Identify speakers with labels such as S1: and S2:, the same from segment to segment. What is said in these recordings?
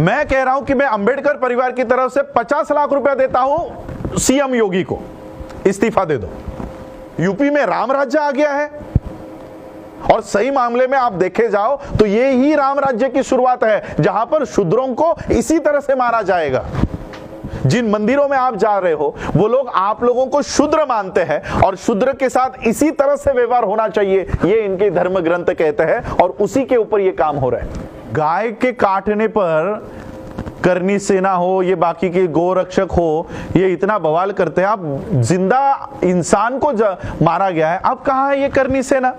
S1: मैं कह रहा हूं कि मैं अंबेडकर परिवार की तरफ से 50 लाख रुपया देता हूं सीएम योगी को, इस्तीफा दे दो। यूपी में राम राज्य आ गया है और सही मामले में आप देखे जाओ तो ये ही राम राज्य की शुरुआत है जहां पर शूद्रों को इसी तरह से मारा जाएगा। जिन मंदिरों में आप जा रहे हो वो लोग आप लोगों को शूद्र मानते हैं और शूद्र के साथ इसी तरह से व्यवहार होना चाहिए, ये इनके धर्म ग्रंथ कहते हैं और उसी के ऊपर ये काम हो रहा है। गाय के काटने पर करनी सेना हो, ये बाकी के गोरक्षक हो, ये इतना बवाल करते हैं। आप जिंदा इंसान को मारा गया है, अब कहां है ये करनी सेना?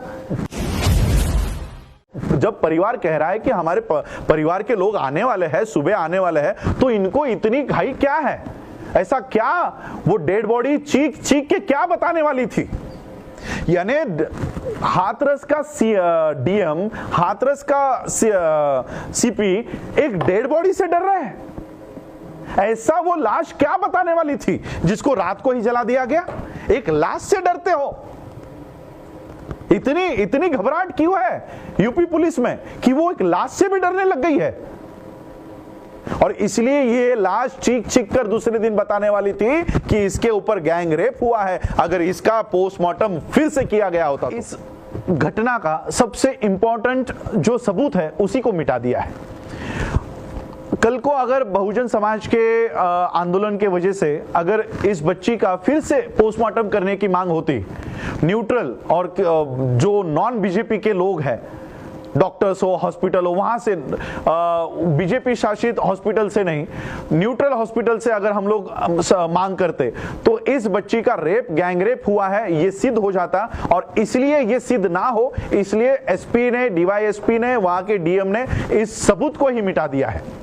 S1: जब परिवार कह रहा है कि हमारे परिवार के लोग आने वाले हैं, सुबह आने वाले हैं, तो इनको इतनी घाई क्या है? ऐसा क्या वो डेड बॉडी चीख चीख के क्या बताने वाली थी? यानी हाथरस का डीएम, हाथरस का सीपी एक डेड बॉडी से डर रहा है? ऐसा वो लाश क्या बताने वाली थी जिसको रात को ही जला दिया गया? एक लाश से डरते हो? इतनी घबराहट क्यों है यूपी पुलिस में कि वो एक लाश से भी डरने लग गई है? और इसलिए ये लाश चीख चीख कर दूसरे दिन बताने वाली थी कि इसके ऊपर गैंग रेप हुआ है। अगर इसका पोस्टमार्टम फिर से किया गया होता तो इस घटना का सबसे इंपॉर्टेंट जो सबूत है उसी को मिटा दिया है। कल को अगर बहुजन समाज के आंदोलन के वजह से अगर इस बच्ची का फिर से पोस्टमार्टम करने की मांग होती, न्यूट्रल और जो नॉन बीजेपी के लोग हैं, डॉक्टर्स हो, हॉस्पिटल हो, वहां से बीजेपी शासित हॉस्पिटल से नहीं, न्यूट्रल हॉस्पिटल से अगर हम लोग मांग करते तो इस बच्ची का रेप, गैंग रेप हुआ है ये सिद्ध हो जाता। और इसलिए ये सिद्ध ना हो इसलिए एसपी ने, डीवाईएसपी ने, वहां के डीएम ने इस सबूत को ही मिटा दिया है।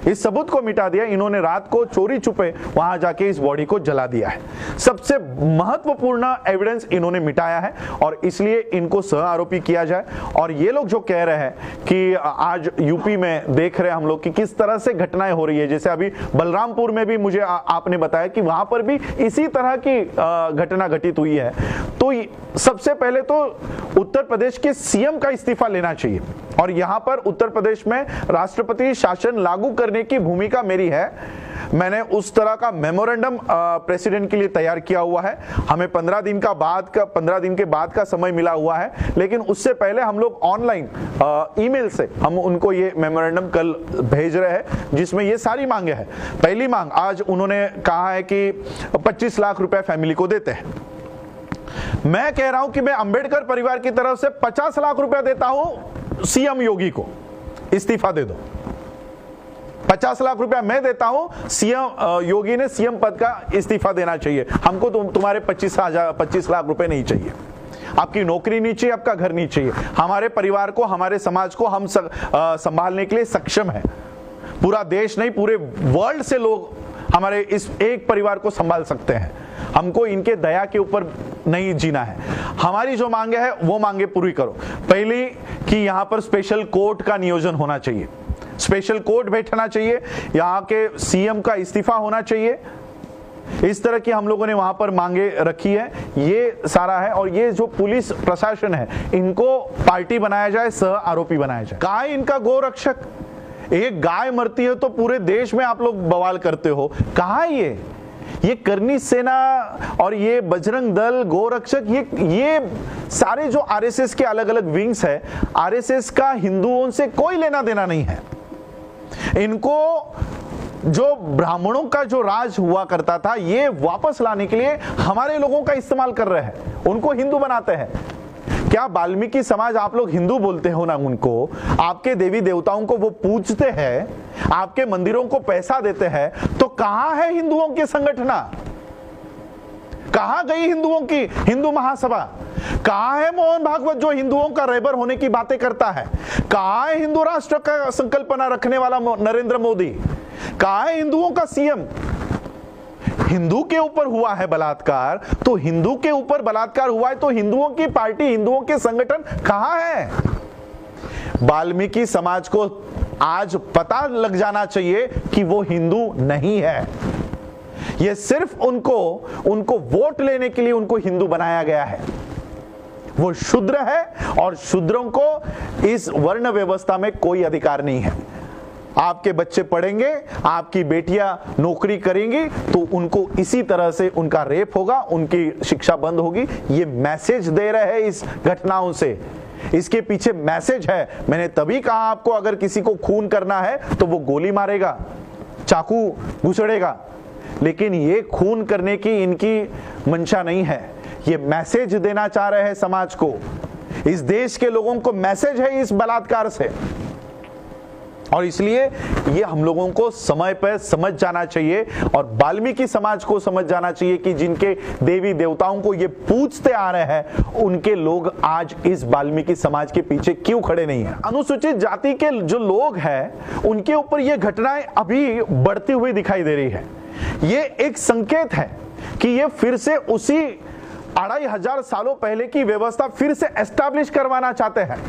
S1: इस सबूत को मिटा दिया। इन्होंने रात को चोरी छुपे वहां जाके इस बॉडी को जला दिया है। सबसे महत्वपूर्ण एविडेंस इन्होंने मिटाया है और इसलिए इनको सह आरोपी किया जाए। और ये लोग जो कह रहे हैं कि आज यूपी में देख रहे हैं हम लोग कि किस तरह से घटनाएं हो रही है, जैसे अभी बलरामपुर में भी मुझे आपने बताया कि वहां पर भी इसी तरह की घटना घटित हुई है। तो सबसे पहले तो उत्तर प्रदेश के सीएम का इस्तीफा लेना चाहिए और यहां पर उत्तर प्रदेश में राष्ट्रपति शासन लागू करने की भूमिका मेरी है। मैंने उस तरह का मेमोरेंडम प्रेसिडेंट के लिए तैयार किया हुआ है। हमें 15 दिन के बाद का समय मिला हुआ है, लेकिन उससे पहले हम लोग ऑनलाइन ईमेल से हम उनको ये मेमोरेंडम कल भेज रहे हैं जिसमें ये सारी मांगे हैं। पहली मांग आज उन्होंने कहा है कि 25 लाख रुपए फैमिली को देते हैं। मैं कह रहा हूं कि मैं अंबेडकर परिवार की तरफ से 50 लाख रुपया देता हूं सीएम योगी को, इस्तीफा दे दो। 50 लाख रुपया मैं देता हूं, सीएम योगी ने सीएम पद का इस्तीफा देना चाहिए। हमको तुम्हारे 25 लाख रुपए नहीं चाहिए। आपकी नौकरी नहीं चाहिए, आपका घर नहीं चाहिए। हमारे परिवार को, हमारे समाज को हम संभालने के लिए सक्षम है। पूरा देश नहीं, पूरे वर्ल्ड से लोग हमारे इस एक परिवार को संभाल सकते हैं। हमको इनके दया के ऊपर नहीं जीना है। हमारी जो मांगे है वो मांगे पूरी करो। पहली कि यहां पर स्पेशल कोर्ट का नियोजन होना चाहिए, स्पेशल कोर्ट बैठना चाहिए, यहाँ के सीएम का इस्तीफा होना चाहिए। इस तरह की हम लोगों ने वहां पर मांगे रखी है। ये सारा है और ये जो पुलिस प्रशासन है इनको पार्टी बनाया जाए, सह आरोपी बनाया जाए। गाय इनका गोरक्षक, एक गाय मरती है तो पूरे देश में आप लोग बवाल करते हो। कहां ये करनी सेना और ये बजरंग दल, गोरक्षक, ये सारे जो आरएसएस के अलग अलग विंग्स है, आरएसएस का हिंदुओं से कोई लेना देना नहीं है। इनको जो ब्राह्मणों का जो राज हुआ करता था ये वापस लाने के लिए हमारे लोगों का इस्तेमाल कर रहे हैं, उनको हिंदू बनाते हैं। क्या वाल्मीकि समाज, आप लोग हिंदू बोलते हो ना उनको, आपके देवी देवताओं को वो पूजते हैं, आपके मंदिरों को पैसा देते हैं, तो कहां है हिंदुओं की संगठना? कहां गई हिंदुओं की हिंदू महासभा? कहां है मोहन भागवत जो हिंदुओं का रहबर होने की बातें करता है? कहां है हिंदू राष्ट्र का संकल्पना रखने वाला नरेंद्र मोदी? कहां है हिंदुओं का सीएम? हिंदू के ऊपर हुआ है बलात्कार, तो हिंदू के ऊपर बलात्कार हुआ है तो हिंदुओं की पार्टी, हिंदुओं के संगठन कहां है? वाल्मीकि समाज को आज पता लग जाना चाहिए कि वो हिंदू नहीं है। ये सिर्फ उनको वोट लेने के लिए उनको हिंदू बनाया गया है। वो शूद्र है और शूद्रों को इस वर्ण व्यवस्था में कोई अधिकार नहीं है। आपके बच्चे पढ़ेंगे, आपकी बेटियां नौकरी करेंगी तो उनको इसी तरह से उनका रेप होगा, उनकी शिक्षा बंद होगी। ये मैसेज दे रहे हैं इस घटनाओं से, इसके पीछे मैसेज है। मैंने तभी कहा आपको, अगर किसी को खून करना है तो वो गोली मारेगा, चाकू घुसड़ेगा, लेकिन ये खून करने की इनकी मंशा नहीं है। ये मैसेज देना चाह रहे हैं समाज को, इस देश के लोगों को मैसेज है इस बलात्कार से। और इसलिए ये हम लोगों को समय पर समझ जाना चाहिए और वाल्मीकि समाज को समझ जाना चाहिए कि जिनके देवी देवताओं को ये पूजते आ रहे हैं, उनके लोग आज इस वाल्मीकि समाज के पीछे क्यों खड़े नहीं है। अनुसूचित जाति के जो लोग हैं उनके ऊपर ये घटनाएं अभी बढ़ती हुई दिखाई दे रही है। ये एक संकेत है कि ये फिर से उसी 2500 सालों पहले की व्यवस्था फिर से एस्टैब्लिश करवाना चाहते हैं।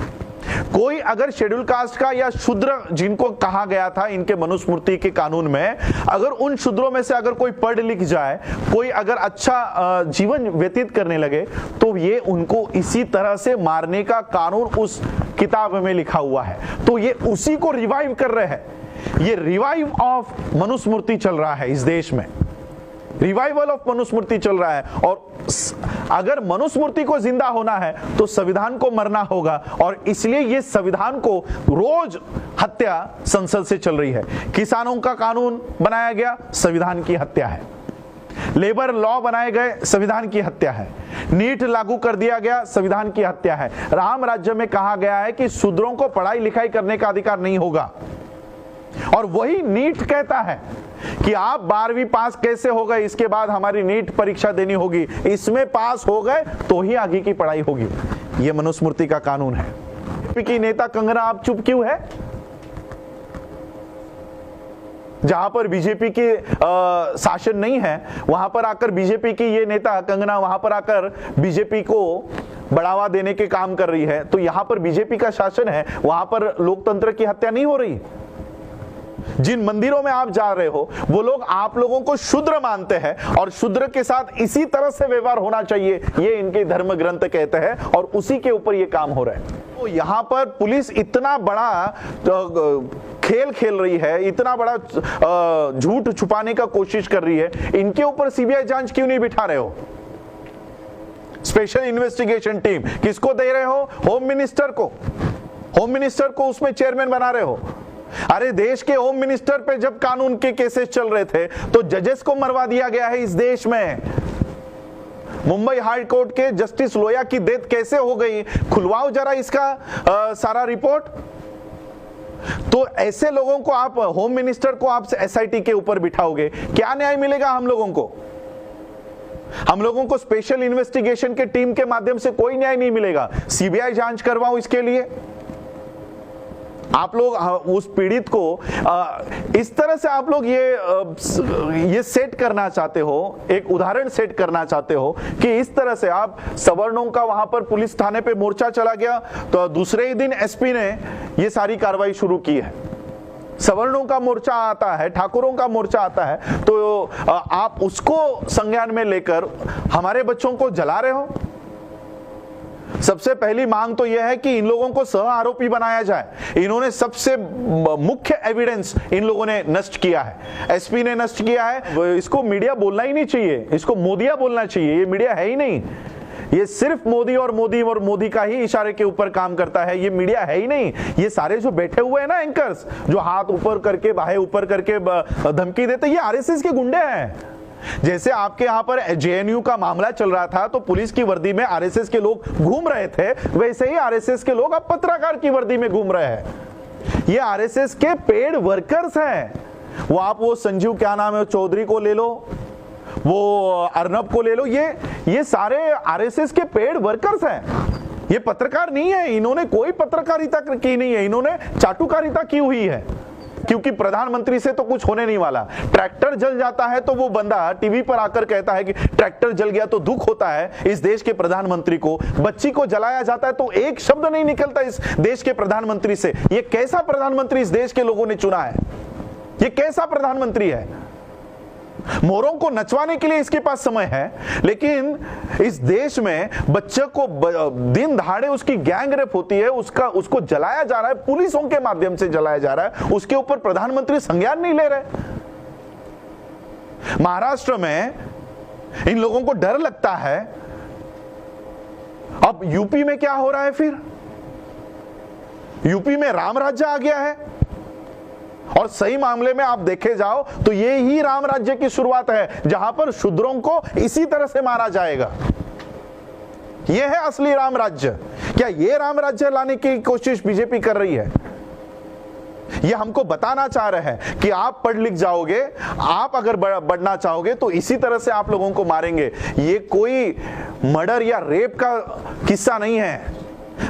S1: कोई अगर शेड्यूल कास्ट का या शूद्र जिनको कहा गया था इनके मनुस्मृति के कानून में, अगर उन शूद्रों में से अगर कोई पढ़ लिख जाए, कोई अगर अच्छा जीवन व्यतीत करने लगे, तो ये उनको इसी तरह से मारने का कानून उस किताब में लिखा हुआ है। तो ये उसी को रिवाइव कर रहे हैं। ये रिवाइव ऑफ मनुस्मृति चल रहा है इस देश में, रिवाइवल ऑफ मनुस्मृति चल रहा है। और अगर मनुस्मृति को जिंदा होना है तो संविधान को मरना होगा, और इसलिए ये संविधान को रोज हत्या संसद से चल रही है। किसानों का कानून बनाया गया, संविधान की हत्या है। लेबर लॉ बनाए गए, संविधान की हत्या है। नीट लागू कर दिया गया, संविधान की हत्या है। राम राज्य में कहा गया है कि शूद्रों को पढ़ाई लिखाई करने का अधिकार नहीं होगा, और वही नीट कहता है कि आप 12वीं पास कैसे हो गए, इसके बाद हमारी नीट परीक्षा देनी होगी, इसमें पास हो गए तो ही आगे की पढ़ाई होगी। यह मनुस्मृति का कानून है। बीजेपी की नेता कंगना आप चुप क्यों है? जहां पर बीजेपी के शासन नहीं है, वहां पर आकर बीजेपी की ये नेता कंगना वहां पर आकर बीजेपी को बढ़ावा देने के काम कर रही है। तो यहां पर बीजेपी का शासन है, वहां पर लोकतंत्र की हत्या नहीं हो रही। जिन मंदिरों में आप जा रहे हो वो लोग आप लोगों को शूद्र मानते हैं, और शूद्र के साथ इसी तरह से व्यवहार होना चाहिए, ये इनके धर्म ग्रंथ कहते हैं, और उसी के ऊपर ये काम हो रहा है। तो यहां पर पुलिस इतना बड़ा खेल खेल रही है, इतना बड़ा झूठ छुपाने का कोशिश कर रही है। इनके ऊपर सीबीआई जांच क्यों नहीं बिठा रहे हो? स्पेशल इन्वेस्टिगेशन टीम किसको दे रहे हो? होम मिनिस्टर को। होम मिनिस्टर को उसमें चेयरमैन बना रहे हो। अरे देश के होम मिनिस्टर पे जब कानून के केसेस चल रहे थे तो जजेस को मरवा दिया गया है इस देश में। मुंबई हाई कोर्ट के जस्टिस लोया की डेथ कैसे हो गई, खुलवाओ जरा इसका सारा रिपोर्ट। तो ऐसे लोगों को आप, होम मिनिस्टर को आप एसआईटी के ऊपर बिठाओगे, क्या न्याय मिलेगा हम लोगों को? हम लोगों को स्पेशल इन्वेस्टिगेशन के टीम के माध्यम से कोई न्याय नहीं मिलेगा। सीबीआई जांच करवाओ इसके लिए। आप लोग उस पीड़ित को इस तरह से आप लोग ये सेट करना चाहते हो, एक उदाहरण सेट करना चाहते हो कि इस तरह से आप सवर्णों का वहां पर पुलिस थाने पे मोर्चा चला गया तो दूसरे ही दिन एसपी ने ये सारी कार्रवाई शुरू की है। सवर्णों का मोर्चा आता है, ठाकुरों का मोर्चा आता है, तो आप उसको संज्ञान में लेकर हमारे बच्चों को जला रहे हो। सबसे पहली मांग तो यह है कि इन लोगों को सह आरोपी बनाया जाए। इन्होंने सबसे मुख्य एविडेंस इन लोगों ने नष्ट किया है, एसपी ने नष्ट किया है। इसको मीडिया बोलना ही नहीं चाहिए, इसको मोदिया बोलना चाहिए। ये मीडिया है ही नहीं, ये सिर्फ मोदी और मोदी का ही इशारे के ऊपर काम करता है। ये मीडिया है ही नहीं। ये सारे जो बैठे हुए हैं ना एंकर्स, जो हाथ ऊपर करके बाहें ऊपर करके धमकी देते, ये आरएसएस के गुंडे हैं। जैसे आपके यहां पर जेएनयू का मामला चल रहा था तो पुलिस की वर्दी में आरएसएस के लोग घूम रहे थे, वैसे ही आरएसएस के लोग अब पत्रकार की वर्दी में घूम रहे हैं। ये आरएसएस के पेड वर्कर्स हैं। वो संजीव क्या नाम है चौधरी को ले लो, वो अर्नब को ले लो, ये सारे आरएसएस के पेड वर्कर्स हैं। ये पत्रकार नहीं है, इन्होंने कोई पत्रकारिता की नहीं है, इन्होंने चाटुकारिता की हुई है। क्योंकि प्रधानमंत्री से तो कुछ होने नहीं वाला। ट्रैक्टर जल जाता है तो वो बंदा टीवी पर आकर कहता है कि ट्रैक्टर जल गया तो दुख होता है इस देश के प्रधानमंत्री को। बच्ची को जलाया जाता है तो एक शब्द नहीं निकलता इस देश के प्रधानमंत्री से। ये कैसा प्रधानमंत्री इस देश के लोगों ने चुना है? ये कैसा प्रधानमंत्री है? मोरों को नचवाने के लिए इसके पास समय है, लेकिन इस देश में बच्चे को दिन दहाड़े उसकी गैंग रेप होती है, उसको जलाया जा रहा है, पुलिसों के माध्यम से जलाया जा रहा है, उसके ऊपर प्रधानमंत्री संज्ञान नहीं ले रहे। महाराष्ट्र में इन लोगों को डर लगता है। अब यूपी में क्या हो रहा है? फिर यूपी में राम राज्य आ गया है, और सही मामले में आप देखे जाओ तो ये ही राम राज्य की शुरुआत है, जहां पर शूद्रों को इसी तरह से मारा जाएगा। ये है असली राम राज्य। क्या ये राम राज्य लाने की कोशिश बीजेपी कर रही है? ये हमको बताना चाह रहे हैं कि आप पढ़ लिख जाओगे, आप अगर बढ़ना चाहोगे तो इसी तरह से आप लोगों को मारेंगे। ये कोई मर्डर या रेप का किस्सा नहीं है।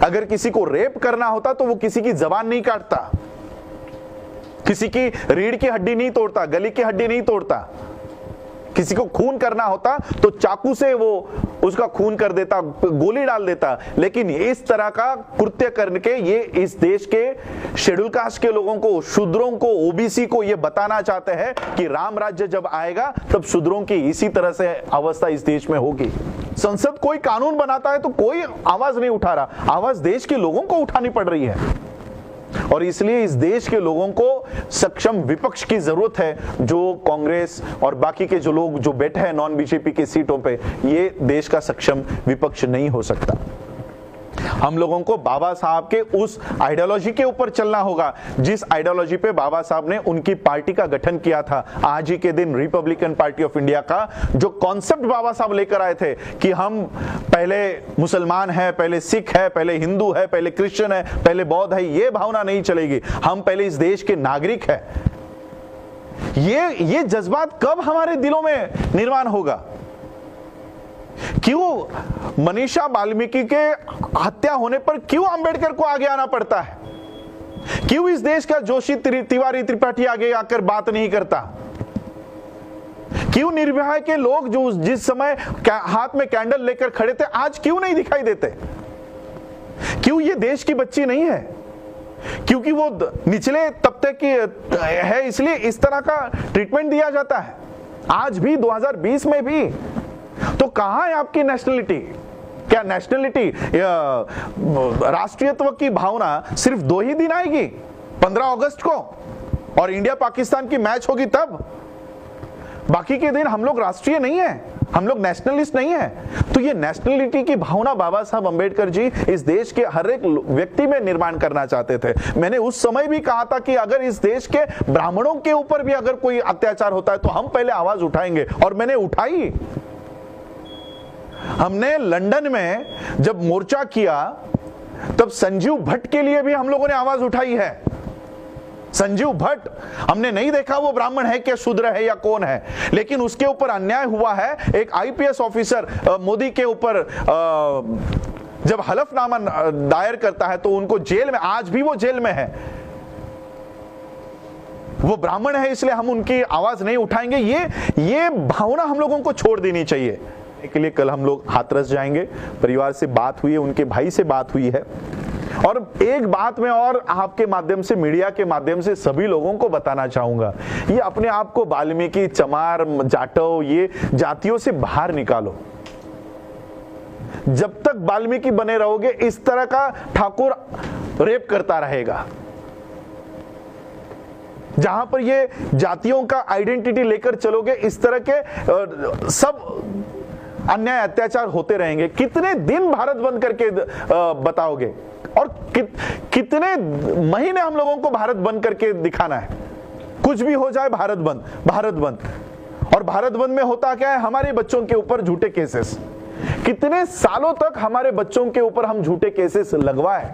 S1: अगर किसी को रेप करना होता तो वो किसी की जबान नहीं काटता, किसी की रीढ़ की हड्डी नहीं तोड़ता, गली की हड्डी नहीं तोड़ता। किसी को खून करना होता तो चाकू से वो उसका खून कर देता, गोली डाल देता। लेकिन इस तरह का कृत्य करके ये इस देश के शेड्यूल कास्ट के लोगों को, शूद्रों को, ओबीसी को ये बताना चाहते हैं कि राम राज्य जब आएगा तब शूद्रों की इसी तरह से अवस्था इस देश में होगी। संसद कोई कानून बनाता है तो कोई आवाज नहीं उठा रहा, आवाज देश के लोगों को उठानी पड़ रही है। और इसलिए इस देश के लोगों को सक्षम विपक्ष की जरूरत है, जो कांग्रेस और बाकी के जो लोग जो बैठे हैं नॉन बीजेपी की सीटों पे, ये देश का सक्षम विपक्ष नहीं हो सकता। हम लोगों को बाबा साहब के उस आइडियोलॉजी के ऊपर चलना होगा जिस आइडियोलॉजी पे बाबा साहब ने उनकी पार्टी का गठन किया था। आज ही के दिन रिपब्लिकन पार्टी ऑफ इंडिया का जो कॉन्सेप्ट बाबा साहब लेकर आए थे कि हम पहले मुसलमान है, पहले सिख है, पहले हिंदू है, पहले क्रिश्चियन है, पहले बौद्ध है, ये भावना नहीं चलेगी। हम पहले इस देश के नागरिक है। ये जज्बात कब हमारे दिलों में निर्माण होगा? क्यों मनीषा वाल्मीकि के हत्या होने पर क्यों अंबेडकर को आगे आना पड़ता है? क्यों इस देश का जोशी तिवारी त्रिपाठी आगे आकर बात नहीं करता? क्यों निर्भया के लोग जो जिस समय हाथ में कैंडल लेकर खड़े थे आज क्यों नहीं दिखाई देते? क्यों ये देश की बच्ची नहीं है? क्योंकि वो निचले तबके की है इसलिए इस तरह का ट्रीटमेंट दिया जाता है आज भी 2020 में भी। तो कहां है आपकी नेशनलिटी? क्या नेशनलिटी, राष्ट्रीयत्व की भावना सिर्फ 2 ही दिन आएगी, 15 अगस्त को और इंडिया पाकिस्तान की मैच होगी तब? बाकी के दिन हम लोग राष्ट्रीय नहीं है, हम लोग नेशनलिस्ट नहीं है। तो ये नेशनलिटी की भावना बाबा साहब अंबेडकर जी इस देश के हर एक व्यक्ति में निर्माण करना चाहते थे। मैंने उस समय भी कहा था कि अगर इस देश के ब्राह्मणों के ऊपर भी अगर कोई अत्याचार होता है तो हम पहले आवाज उठाएंगे, और मैंने उठाई। हमने लंदन में जब मोर्चा किया तब संजीव भट्ट के लिए भी हम लोगों ने आवाज उठाई है। संजीव भट्ट, हमने नहीं देखा वो ब्राह्मण है क्या, शूद्र है या कौन है, लेकिन उसके ऊपर अन्याय हुआ है। एक आईपीएस ऑफिसर मोदी के ऊपर जब हलफनामा दायर करता है तो उनको जेल में, आज भी वो जेल में है। वो ब्राह्मण है इसलिए हम उनकी आवाज नहीं उठाएंगे। ये भावना हम लोगों को छोड़ देनी चाहिए। के लिए कल हम लोग हाथरस जाएंगे, परिवार से बात हुई है, उनके भाई से बात हुई है। और एक बात मैं और आपके माध्यम से, मीडिया के माध्यम से सभी लोगों को बताना चाहूंगा, ये अपने आप को वाल्मीकि, चमार, जाटव, ये जातियों से बाहर निकालो। जब तक वाल्मीकि बने रहोगे इस तरह का ठाकुर रेप करता रहेगा। जहां पर ये जातियों का आइडेंटिटी लेकर चलोगे इस तरह के सब अन्याय अत्याचार होते रहेंगे। कितने दिन भारत बंद करके बताओगे? और कितने महीने हम लोगों को भारत बंद करके दिखाना है? कुछ भी हो जाए भारत बंद, भारत बंद। और भारत बंद में होता क्या है? हमारे बच्चों के ऊपर झूठे केसेस। कितने सालों तक हमारे बच्चों के ऊपर हम झूठे केसेस लगवाए।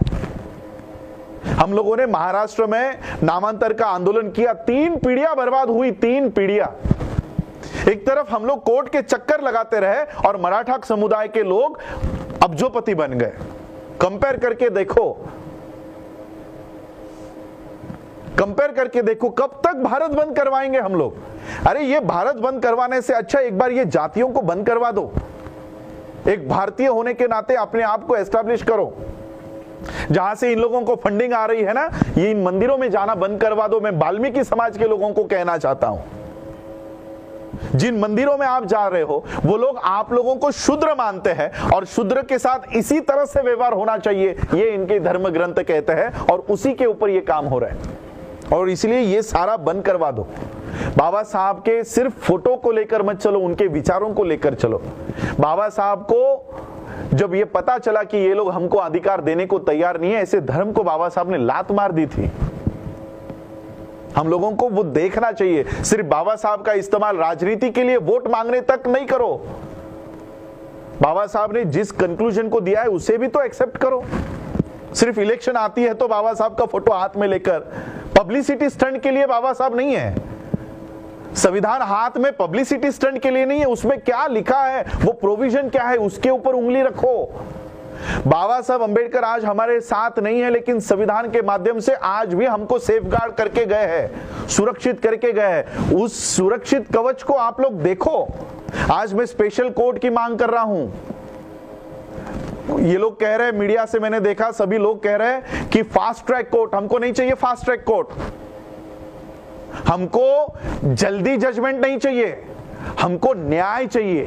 S1: हम लोगों ने महाराष्ट्र में नामांतर का आंदोलन किया, 3 पीढ़ियां बर्बाद हुई, 3 पीढ़ियां। एक तरफ हम लोग कोर्ट के चक्कर लगाते रहे और मराठा समुदाय के लोग अब्जोपति बन गए। कंपेयर करके देखो, कंपेयर करके देखो, कब तक भारत बंद करवाएंगे हम लोग? अरे ये भारत बंद करवाने से अच्छा एक बार ये जातियों को बंद करवा दो। एक भारतीय होने के नाते अपने आप को एस्टैब्लिश करो। जहां से इन लोगों को फंडिंग आ रही है ना, ये इन मंदिरों में जाना बंद करवा दो। मैं वाल्मीकि समाज के लोगों को कहना चाहता हूं, जिन मंदिरों में आप जा रहे हो वो लोग आप लोगों को शूद्र मानते हैं और शूद्र के साथ इसी तरह से व्यवहार होना चाहिए, ये इनके धर्म ग्रंथ कहते हैं और उसी के ऊपर ये काम हो रहा है। और इसलिए ये सारा बंद करवा दो। बाबा साहब के सिर्फ फोटो को लेकर मत चलो, उनके विचारों को लेकर चलो। बाबा साहब को जब ये पता चला कि ये लोग हमको अधिकार देने को तैयार नहीं है, ऐसे धर्म को बाबा साहब ने लात मार दी थी। हम लोगों को वो देखना चाहिए। सिर्फ बाबा साहब का इस्तेमाल राजनीति के लिए वोट मांगने तक नहीं करो। बाबा साहब ने जिस कंक्लूजन को दिया है उसे भी तो एक्सेप्ट करो। सिर्फ इलेक्शन आती है तो बाबा साहब का फोटो हाथ में लेकर पब्लिसिटी स्टंट के लिए बाबा साहब नहीं है। संविधान हाथ में पब्लिसिटी स्टंट के लिए नहीं है। उसमें क्या लिखा है, वो प्रोविजन क्या है, उसके ऊपर उंगली रखो। बाबा साहब अंबेडकर आज हमारे साथ नहीं है, लेकिन संविधान के माध्यम से आज भी हमको सेफगार्ड करके गए हैं, सुरक्षित करके गए हैं। उस सुरक्षित कवच को आप लोग देखो। आज मैं स्पेशल कोर्ट की मांग कर रहा हूं। ये लोग कह रहे हैं, मीडिया से मैंने देखा, सभी लोग कह रहे हैं कि फास्ट ट्रैक कोर्ट। हमको नहीं चाहिए फास्ट ट्रैक कोर्ट। हमको जल्दी जजमेंट नहीं चाहिए, हमको न्याय चाहिए।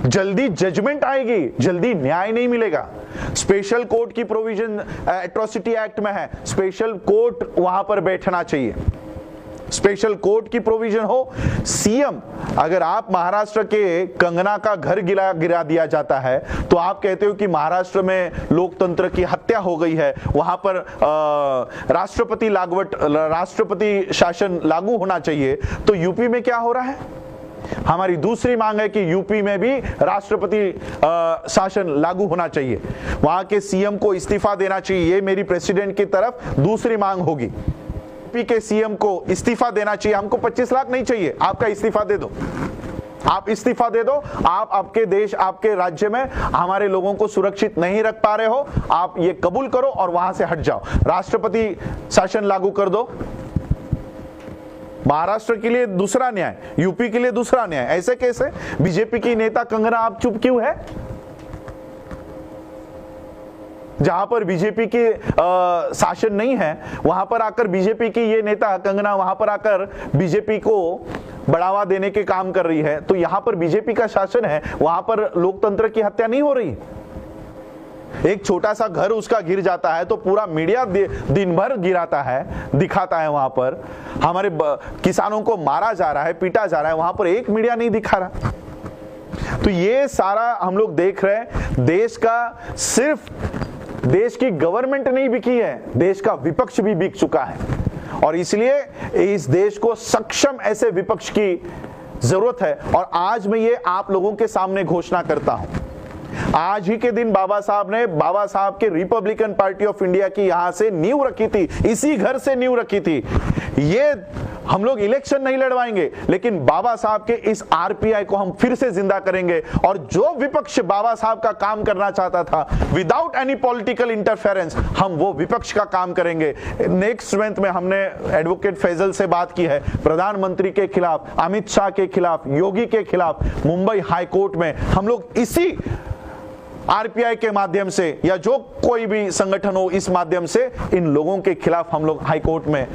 S1: जल्दी जजमेंट आएगी, जल्दी न्याय नहीं मिलेगा। स्पेशल कोर्ट की प्रोविजन एट्रोसिटी एक्ट में है, स्पेशल कोर्ट वहां पर बैठना चाहिए। स्पेशल कोर्ट की प्रोविजन हो। सीएम, अगर आप महाराष्ट्र के कंगना का घर गिरा दिया जाता है तो आप कहते हो कि महाराष्ट्र में लोकतंत्र की हत्या हो गई है, वहां पर राष्ट्रपति शासन लागू होना चाहिए, तो यूपी में क्या हो रहा है? हमारी दूसरी मांग है कि यूपी में भी राष्ट्रपति शासन लागू होना चाहिए, वहां के सीएम को इस्तीफा देना चाहिए। ये मेरी प्रेसिडेंट की तरफ दूसरी मांग होगी। यूपी के सीएम को इस्तीफा देना चाहिए। हमको 25 लाख नहीं चाहिए, आपका इस्तीफा दे दो। आप इस्तीफा दे दो। आप आपके देश, आपके राज्य में हमारे लोगों को सुरक्षित नहीं रख पा रहे हो, आप ये कबूल करो और वहां से हट जाओ। राष्ट्रपति शासन लागू कर दो। महाराष्ट्र के लिए दूसरा न्याय, यूपी के लिए दूसरा न्याय। ऐसे कैसे? बीजेपी की नेता कंगना आप चुप क्यों है? जहां पर बीजेपी के शासन नहीं है वहां पर आकर बीजेपी की ये नेता कंगना वहां पर आकर बीजेपी को बढ़ावा देने के काम कर रही है, तो यहां पर बीजेपी का शासन है, वहां पर लोकतंत्र की हत्या नहीं हो रही। एक छोटा सा घर उसका गिर जाता है तो पूरा मीडिया दिन भर गिराता है, दिखाता है। वहां पर हमारे किसानों को मारा जा रहा है, पीटा जा रहा है, वहां पर एक मीडिया नहीं दिखा रहा। तो ये सारा हम लोग देख रहे हैं। देश का सिर्फ देश की गवर्नमेंट नहीं बिकी है, देश का विपक्ष भी बिक चुका है। और इसलिए इस देश को सक्षम ऐसे विपक्ष की जरूरत है। और आज मैं ये आप लोगों के सामने घोषणा करता हूं, आज ही के दिन बाबा साहब के रिपब्लिकन पार्टी ऑफ इंडिया की यहां से नींव रखी थी, इसी घर से नींव रखी थी। ये हम लोग इलेक्शन नहीं लड़वाएंगे, लेकिन बाबा साहब के इस आरपीआई को हम फिर से जिंदा करेंगे। और जो विपक्ष बाबा साहब का काम करना चाहता था विदाउट एनी पॉलिटिकल इंटरफेरेंस, हम वो विपक्ष का काम करेंगे। नेक्स्ट मंथ में हमने एडवोकेट फैजल से बात की है, प्रधानमंत्री के खिलाफ, अमित शाह के खिलाफ, योगी के खिलाफ मुंबई हाई कोर्ट में हम लोग इसी आरपीआई के माध्यम से या जो कोई भी संगठन हो, इस माध्यम से इन लोगों के खिलाफ हम लोग हाई कोर्ट में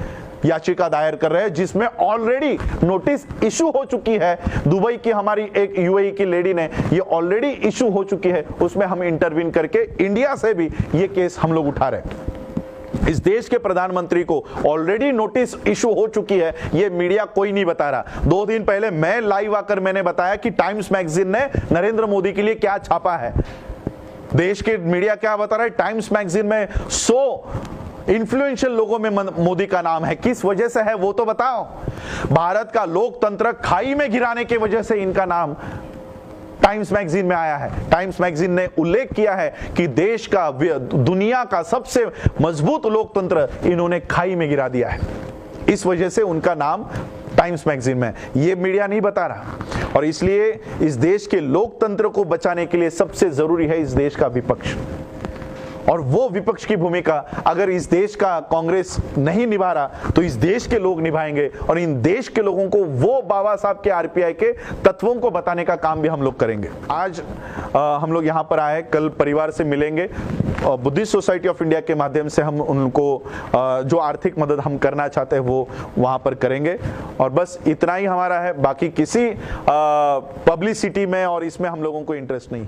S1: याचिका दायर कर रहे हैं, जिसमें ऑलरेडी नोटिस इशू हो चुकी है। दुबई की हमारी एक यूएई की लेडी ने ये ऑलरेडी इशू हो चुकी है, उसमें हम इंटरवीन करके इंडिया से भी ये केस हम लोग उठा रहे हैं। इस देश के प्रधानमंत्री को ऑलरेडी नोटिस इशू हो चुकी है, ये मीडिया कोई नहीं बता रहा। 2 दिन पहले मैं लाइव आकर मैंने बताया कि टाइम्स मैगजीन ने नरेंद्र मोदी के लिए क्या छापा है। देश के मीडिया क्या बता रहा है? टाइम्स मैगजीन में 100 इन्फ्लुएंशियल लोगों में मोदी का नाम है। किस वजह से है वो तो बताओ। भारत का लोकतंत्र खाई में गिराने की वजह से इनका नाम टाइम्स मैगजीन में आया है। टाइम्स मैगजीन ने उल्लेख किया है कि देश का, दुनिया का सबसे मजबूत लोकतंत्र इन्होंने खाई में गिरा दिया है। इस वजह से उनका नाम टाइम्स मैगजीन में, ये मीडिया नहीं बता रहा। और इसलिए इस देश के लोकतंत्र को बचाने के लिए सबसे जरूरी है इस देश का विपक्ष। और वो विपक्ष की भूमिका अगर इस देश का कांग्रेस नहीं निभा रहा तो इस देश के लोग निभाएंगे। और इन देश के लोगों को वो बाबा साहब के आरपीआई के तत्वों को बताने का काम भी हम लोग करेंगे। आज हम लोग यहाँ पर आए, कल परिवार से मिलेंगे। बुद्धिस्ट सोसाइटी ऑफ इंडिया के माध्यम से हम उनको जो आर्थिक मदद हम करना चाहते हैं वो वहां पर करेंगे। और बस इतना ही हमारा है, बाकी किसी पब्लिसिटी में और इसमें हम लोगों को इंटरेस्ट नहीं।